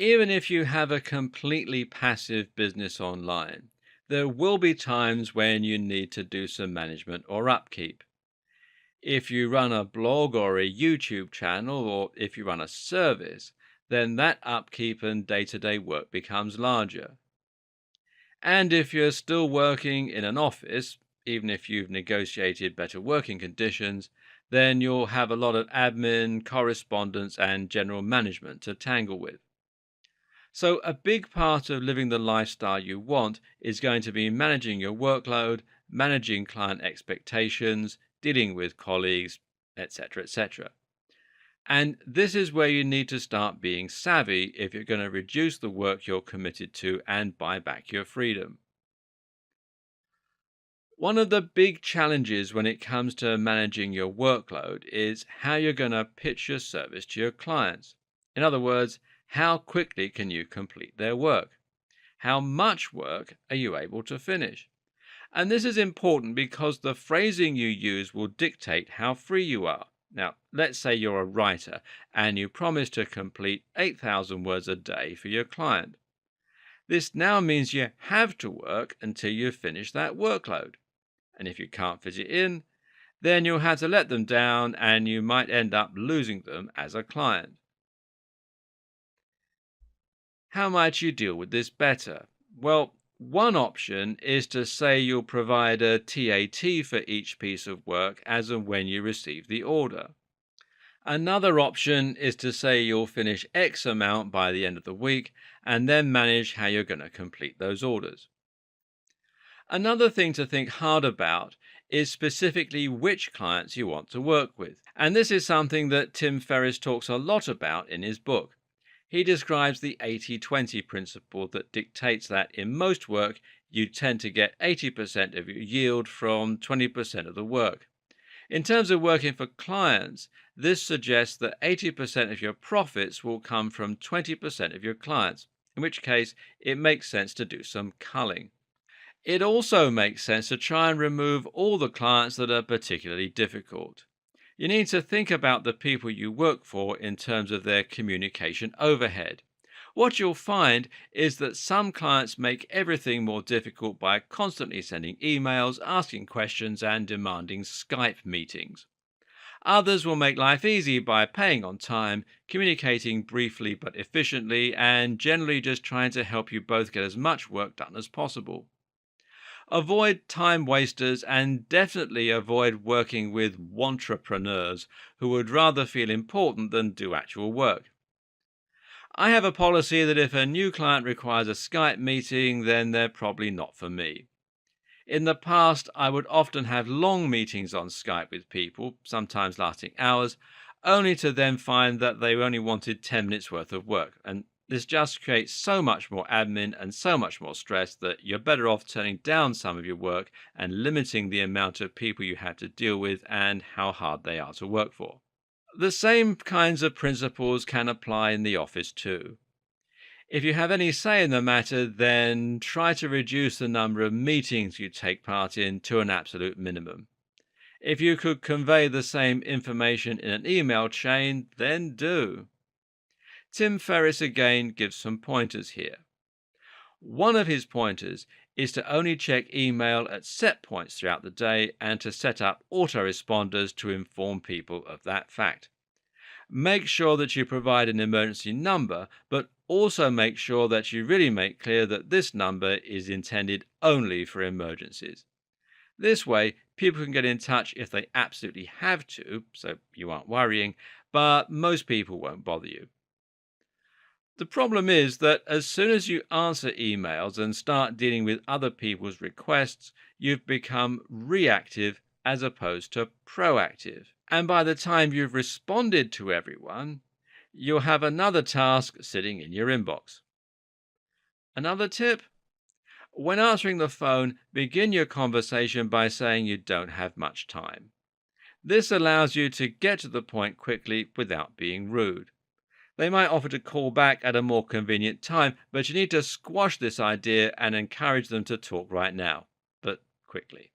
Even if you have a completely passive business online, there will be times when you need to do some management or upkeep. If you run a blog or a YouTube channel, or if you run a service, then that upkeep and day to day work becomes larger. And if you're still working in an office, even if you've negotiated better working conditions, then you'll have a lot of admin, correspondence, and general management to tangle with. So, a big part of living the lifestyle you want is going to be managing your workload, managing client expectations, dealing with colleagues, etc., etc. And this is where you need to start being savvy if you're going to reduce the work you're committed to and buy back your freedom. One of the big challenges when it comes to managing your workload is how you're going to pitch your service to your clients. In other words, how quickly can you complete their work? How much work are you able to finish? And this is important because the phrasing you use will dictate how free you are. Now, let's say you're a writer and you promise to complete 8,000 words a day for your client. This now means you have to work until you finish that workload. And if you can't fit it in, then you'll have to let them down and you might end up losing them as a client. How might you deal with this better? Well, one option is to say you'll provide a TAT for each piece of work as and when you receive the order. Another option is to say you'll finish X amount by the end of the week and then manage how you're going to complete those orders. Another thing to think hard about is specifically which clients you want to work with. And this is something that Tim Ferriss talks a lot about in his book. He describes the 80-20 principle that dictates that in most work, you tend to get 80% of your yield from 20% of the work. In terms of working for clients, this suggests that 80% of your profits will come from 20% of your clients, in which case it makes sense to do some culling. It also makes sense to try and remove all the clients that are particularly difficult. You need to think about the people you work for in terms of their communication overhead. What you'll find is that some clients make everything more difficult by constantly sending emails, asking questions, and demanding Skype meetings. Others will make life easy by paying on time, communicating briefly but efficiently, and generally just trying to help you both get as much work done as possible. Avoid time wasters and definitely avoid working with wantrepreneurs who would rather feel important than do actual work. I have a policy that if a new client requires a Skype meeting, then they're probably not for me. In the past, I would often have long meetings on Skype with people, sometimes lasting hours, only to then find that they only wanted 10 minutes worth of work. And this just creates so much more admin and so much more stress that you're better off turning down some of your work and limiting the amount of people you have to deal with and how hard they are to work for. The same kinds of principles can apply in the office too. If you have any say in the matter, then try to reduce the number of meetings you take part in to an absolute minimum. If you could convey the same information in an email chain, then do. Tim Ferriss again gives some pointers here. One of his pointers is to only check email at set points throughout the day and to set up autoresponders to inform people of that fact. Make sure that you provide an emergency number, but also make sure that you really make clear that this number is intended only for emergencies. This way, people can get in touch if they absolutely have to, so you aren't worrying, but most people won't bother you. The problem is that as soon as you answer emails and start dealing with other people's requests, you've become reactive as opposed to proactive. And by the time you've responded to everyone, you'll have another task sitting in your inbox. Another tip: when answering the phone, begin your conversation by saying you don't have much time. This allows you to get to the point quickly without being rude. They might offer to call back at a more convenient time, but you need to squash this idea and encourage them to talk right now, but quickly.